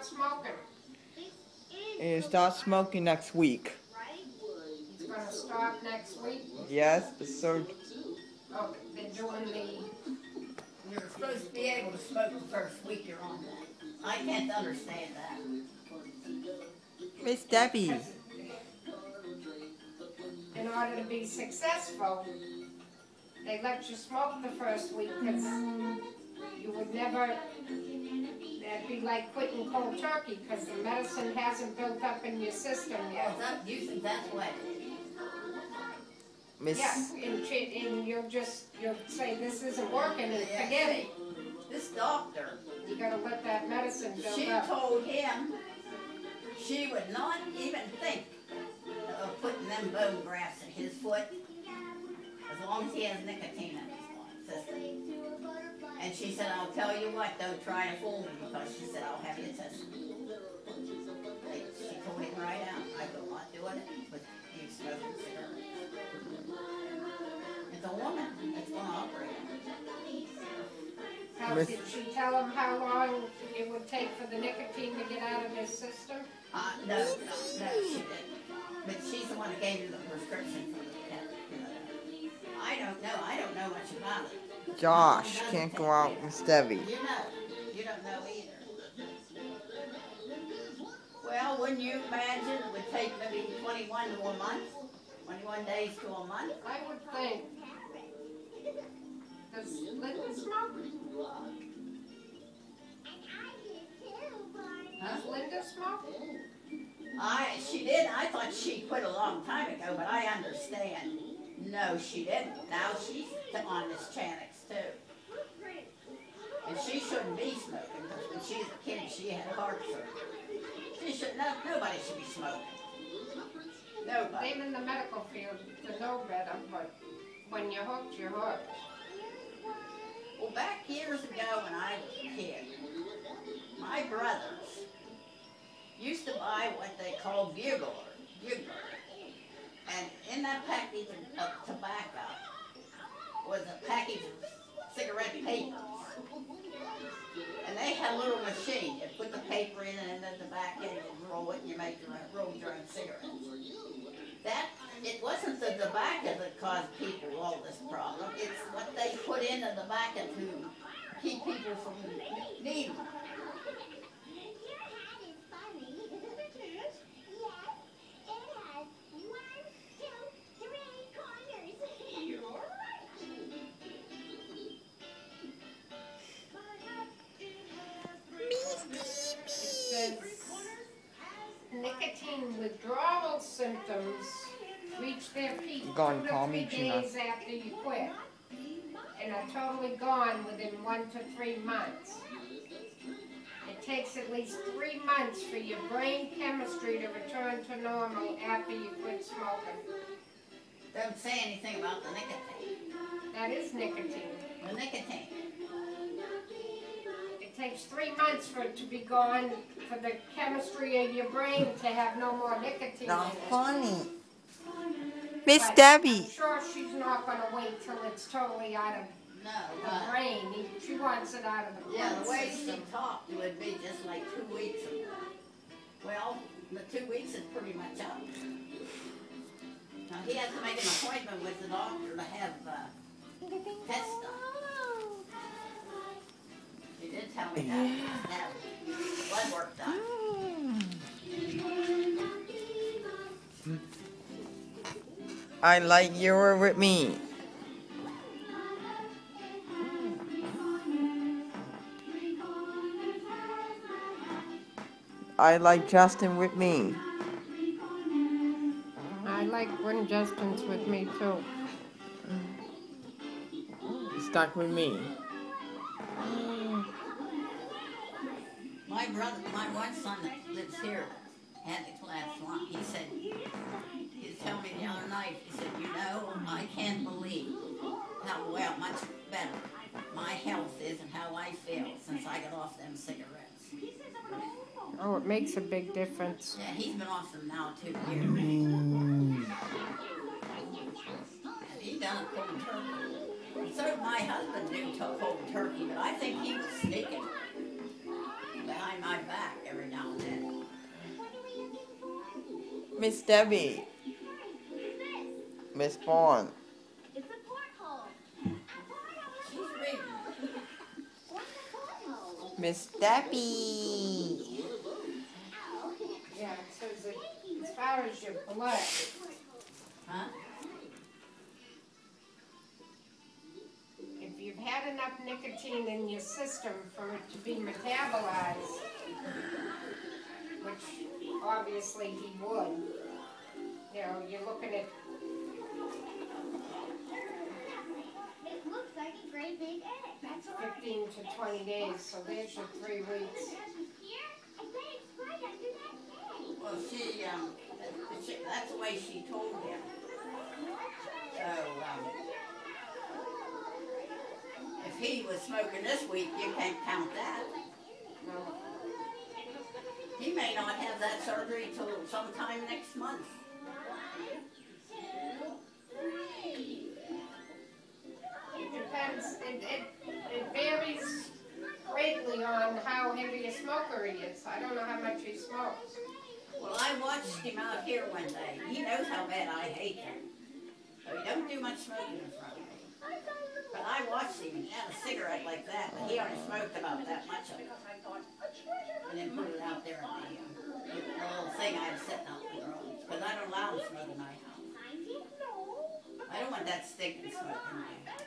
start smoking. And start smoking next week. He's going to start next week. Yes, so. Oh, they're doing the. You're supposed to be able to smoke the first week you're on that. I can't understand that. Miss Debbie. In order to be successful, they let you smoke the first week because you would never, that'd be like quitting cold turkey because the medicine hasn't built up in your system yet. You think that's what? Miss. Yes, and you'll say this isn't working and forget it. This doctor, You gotta let that medicine build she up. told him she would not even think of putting them bone grafts in his foot as long as he has nicotine in his system. And she said, I'll tell you what, don't try to fool me because she said, I'll have you tested. She told him right out, I will not do it with you smoking cigarettes. It's a woman that's going to operate. Did she tell him how long it would take for the nicotine to get out of his system? No, she didn't. But she's the one that gave you the prescription for the cat. I don't know much about it. Josh can't go out with Debbie. You don't know either. Well, wouldn't you imagine it would take maybe 21 to a month? 21 days to a month? I would think. Does Linda smoke? Huh? Does Linda smoke? She did. I thought she quit a long time ago, but I understand. No, she didn't. Now she's on this Channix too. And she shouldn't be smoking because when she was a kid, she had heart surgery. Nobody should be smoking. Nobody. I'm in the medical field to know better, but when you're hooked, you're hooked. Well, back years ago when I was a kid, my brothers used to buy what they called bugler. And in that package of tobacco was a package of cigarette papers. And they had a little machine. You put the paper in and then the tobacco and you roll it and you roll your own cigarettes. It wasn't the tobacco that caused people all this problem. It's what they put in the tobacco to keep people from needing it. Nicotine withdrawal symptoms reach their peak 2 Gone, to call 3 me, Gina. days after you quit and are totally gone within 1 to 3 months. It takes at least 3 months for your brain chemistry to return to normal after you quit smoking. Don't say anything about the nicotine. That is nicotine. The nicotine. It takes 3 months for it to be gone, for the chemistry of your brain to have no more nicotine Not in it. funny. Miss But Debbie. I'm sure she's not going to wait till it's totally out of No, the brain. She wants it out of the blood yeah, the way she system. talked would be just like 2 weeks ago. Well, the 2 weeks is pretty much up. Now he has to make an appointment with the doctor to have tests done. He did tell me that. He has to have blood work done. I like you were with me. I like Justin with me. I like when Justin's with me too. Stuck with me. My brother, my one son that lives here, had the class one. He said, he was telling me the other night, he said, I can't believe how much better my health is and how I feel since I got off them cigarettes. Oh, it makes a big difference. Yeah, he's been off them now 2 years. And he done it cold turkey. And so did my husband do cold turkey, but I think he was sneaking behind my back every now Miss Debbie. Miss Vaughn. She's reading. Miss Debbie. Yeah, it says that as far as your blood, Huh? if you've had enough nicotine in your system for it to be metabolized, which obviously he would, you know, you're looking at It looks like a great big egg. That's right. 15 to 20 days, so there's your 3 weeks. Well, that's the way she told him. So, if he was smoking this week, you can't count that. No. He may not have that surgery till sometime next month. It depends, it varies greatly on how heavy a smoker he is. I don't know how much he smokes. Well, I watched him out here one day. He knows how bad I hate him. So he don't do much smoking in front of me. But I watched him, he had a cigarette like that, but he only smoked about that much of it. And then put it out there in the little thing I have sitting out in the garage. Because I don't allow him to smoke in my house. I don't want that stinking smoke in my house.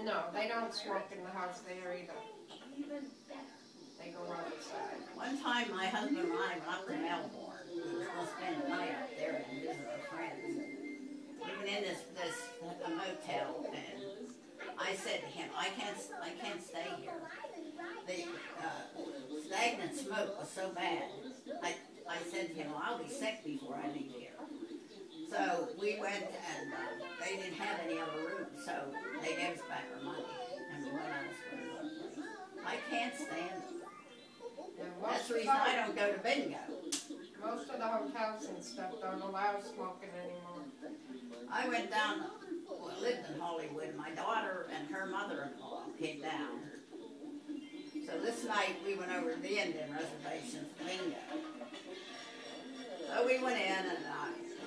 No, they don't smoke in the house there either. They go outside. One time my husband and I went up to Melbourne. We were supposed to spend the night up there and visit our friends. We went in this a motel, and I said to him, I can't stay here. The stagnant smoke was so bad. I said to him, well, I'll be sick before I leave here. So we went, and they didn't have any other rooms, so they gave us back our money, and we went out of square. I can't stand it. That's the reason I don't go to bingo. Most of the hotels and stuff don't allow smoking anymore. I went down, lived in Hollywood. My daughter and her mother-in-law came down. So this night we went over to the Indian reservation for bingo. So we went in, and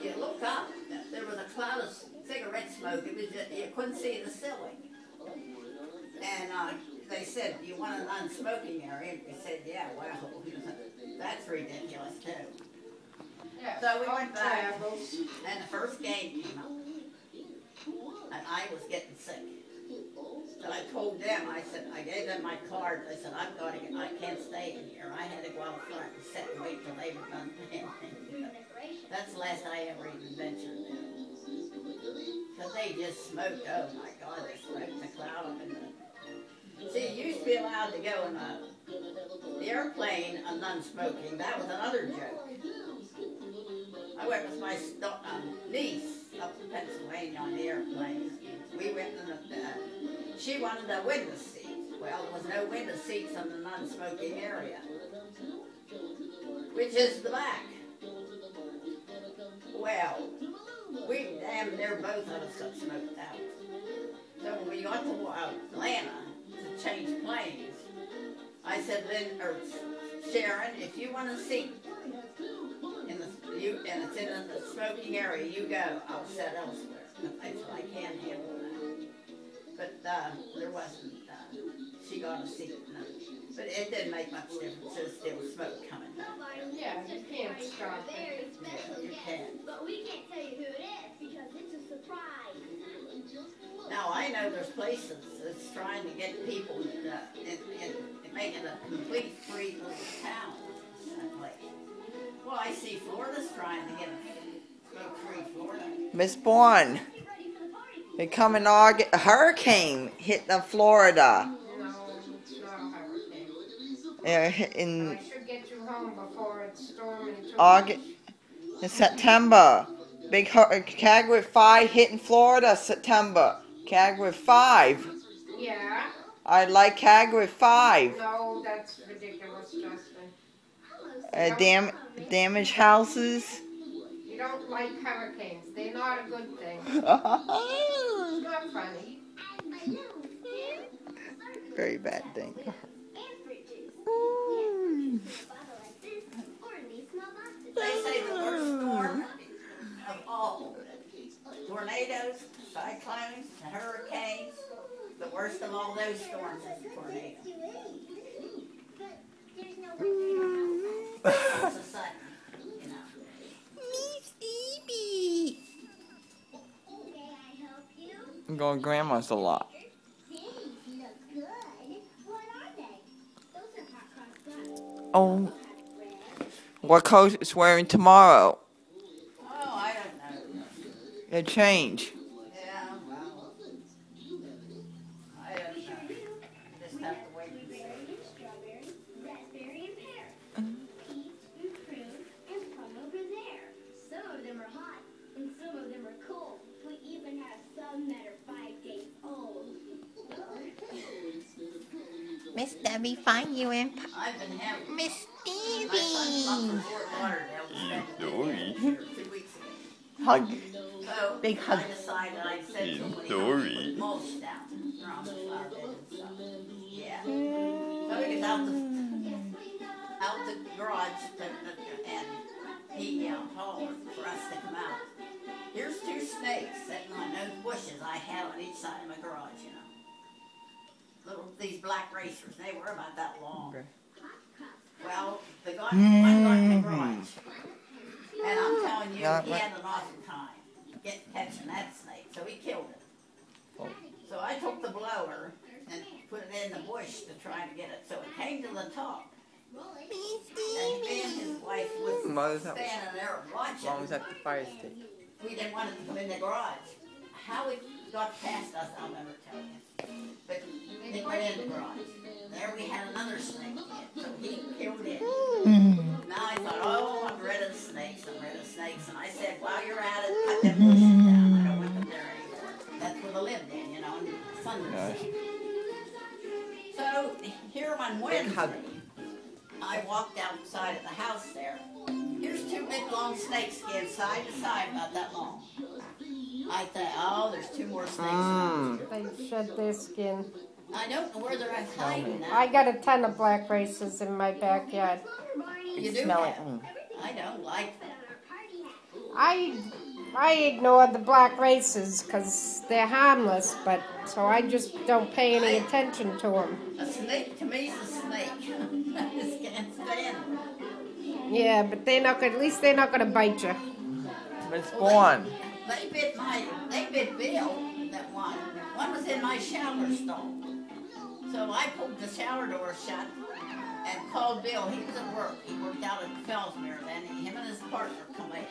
you look up, there was a cloud of cigarette smoke. It was just, you couldn't see the ceiling. And they said, "Do you want a non-smoking area?" We said, "Yeah." Well, that's ridiculous too. Yeah. So we went back, travels. and the first game came up, and I was getting sick. So I told them, I gave them my card. I said, I can't stay in here. I had to go out front and sit and wait till they were done paying. That's the last I ever even ventured there. Because they just smoked, oh my God, they smoked the cloud up in the... See, you used to be allowed to go in the airplane non-smoking. That was another joke. I went with my niece up to Pennsylvania on the airplane. We went in she wanted a window seat. Well, there was no window seats in the non-smoking area, which is the back. Well, we damn near both of us got smoked out. So when we got to Atlanta to change planes, I said, Sharon, if you want a seat and it's in the smoking area, you go. I'll sit elsewhere. I said, I can't handle that. But there wasn't. She got a seat. No. But it didn't make much difference. There's still smoke coming down. Yeah, you can't stop it. Yeah, you can't. But we can't tell you who it is because it's a surprise. Now, I know there's places that's trying to get people in making a complete free little town. Well, I see Florida's trying to get a smoke-free Florida. Miss Bourne. It coming August. A hurricane hit the Florida. No, it's not a hurricane. In I should get you home before it's storming too. August, in September. Big Category 5 hitting Florida. September. Category 5. Yeah. I like Category 5. No, that's ridiculous, Justin. Damaged houses. You don't like hurricanes. They're not a good thing. It's not funny. Very bad thing. They say the worst storm snowstorms as a tornado. But there's no All of a sudden, you know. Miss Evie. May I help you? I'm going to Grandma's a lot. These look good. What are they? Those are hot cross buns. Oh, what coat is wearing tomorrow? Oh, I don't know. It change. Yeah, well, I don't know. Just have to wait and see. Blueberry and strawberry, raspberry and pear, peach and prune and plum over there. Some of them are hot and some of them are cold. We even have some that are 5 days old. Miss Debbie, find you in I've been having Miss my son's up from Fort Lauderdale to spend the day here 2 weeks ago. Hug. So Big hug. I decided I'd send somebody Dory. put mulch down around the flower bed and stuff. Yeah. So he gets out the garage and he hollered for us to come out. Here's 2 snakes sitting on those bushes I had on each side of my garage, you know. These black racers, they were about that long. Okay. Well, one got in the garage. And I'm telling you, Yeah, he but- had an awesome time catching that snake, so he killed it. Oh. So I took the blower and put it in the bush to try to get it. So it came to the top. And me and his wife was Mother's up. standing there watching. Mom's at the fire stick. We didn't want it to come in the garage. How it got past us, I'll never tell you. But it went in the garage. There we had another snake. So he killed it. Now I thought, oh, I'm rid of the snakes. I'm rid of snakes. And I said, while you're at it, cut them bushes down. I don't want them there anymore. That's where they lived in, you know, in the sun. Nice. So here on Big hug. Wednesday, I walked outside of the house there. Here's 2 big long snake skins side to side about that long. I thought, oh, there's 2 more snakes. Mmm. They shed their skin. I don't know where they're hiding now. I got a ton of black races in my backyard. You do Smell that? it. I don't like them. I ignore the black races because they're harmless, but so I just don't pay any attention to them. A snake to me is a snake. I just can't stand them. Yeah, but they're not. At least they're not gonna bite you. Miss Bourne. They bit Bill, that one. One was in my shower stall. So I pulled the shower door shut and called Bill. He was at work. He worked out at Fellsmere then. Him and his partner come in.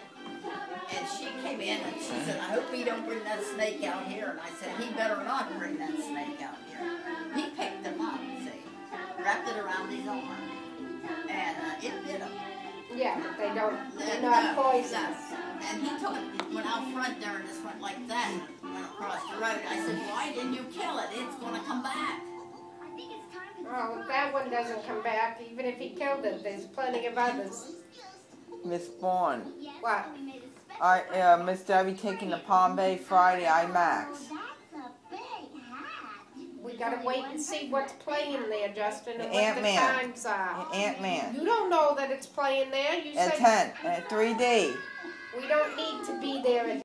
And she came in and she said, I hope he don't bring that snake out here. And I said, he better not bring that snake out here. He picked him up, see, wrapped it around his arm, and it bit him. Yeah, but they don't. They're No, not poisonous. And he went out front there and just went like that, went across the road. I said, why didn't you kill it? It's going to come back. I think it's time to Oh, that one doesn't come back. Even if he killed it, there's plenty of others. Miss Bourne. What? we made a special. Miss Debbie taking the Palm Bay Friday IMAX. That's a big hat. We gotta wait and see what's playing there, Justin, and The what the Ant-Man. times are. Ant-Man. You don't know that it's playing there. You At said 10. At 3D. we don't need to be there at